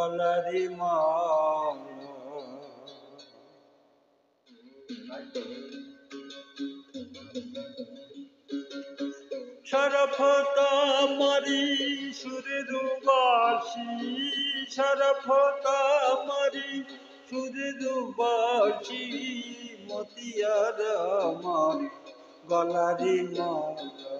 গলারি মালা। শরফতা মারি সুরের বাসি, শরফতা মারি সুরের বাসি, মতিয়ার আমার গলারি মালা।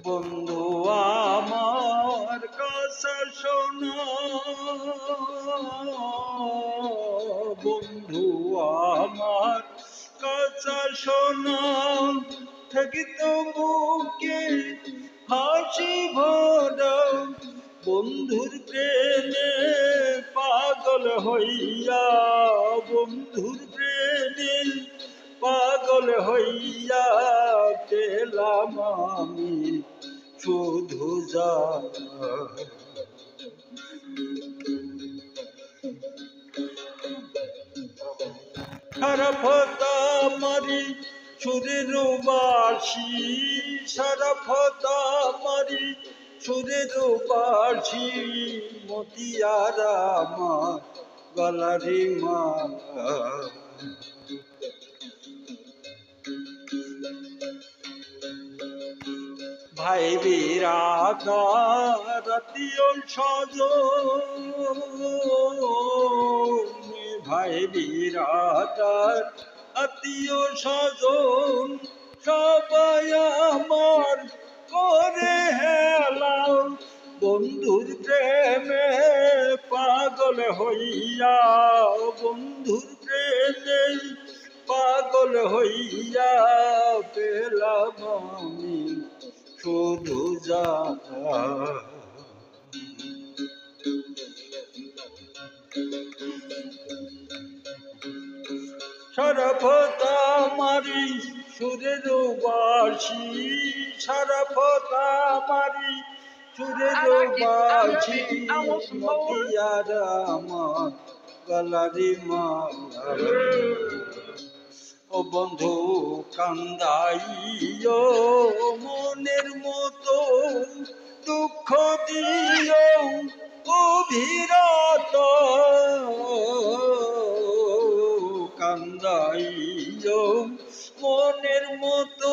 বন্ধু আমার কথা শোনো, বন্ধু আমার কথা শোনো, থাকিত বুকে হাসি ভরা, বন্ধুর প্রেমে পাগল হইয়া, বন্ধুর প্রেমে পাগল হইয়া পেলাম আমি শুধু জ্বালা। শরফতা মারি সুরের বাসি, শরফতা মারি সুরের বাসি, মতিয়ার আমার গলারি মালা। ভাই বিরাদার আত্মীয় স্বজন, ভাই বিরাদার আত্মীয় স্বজন, সবাই আমার করে হেলা, বন্ধুর প্রেমে পাগল হইয়া, বন্ধুর প্রেমে পাগল হইয়া পেলাম আমি শুধু জ্বালা। শরফতা মারি সুরের বাসি, শরফতা মারি সুরের বাসি, মতিয়ার আমার গলারি মালা। ও বন্ধু কান্দাইও মনের মতো, দুঃখ দিও অভিরত, কান্দাইও মনের মতো,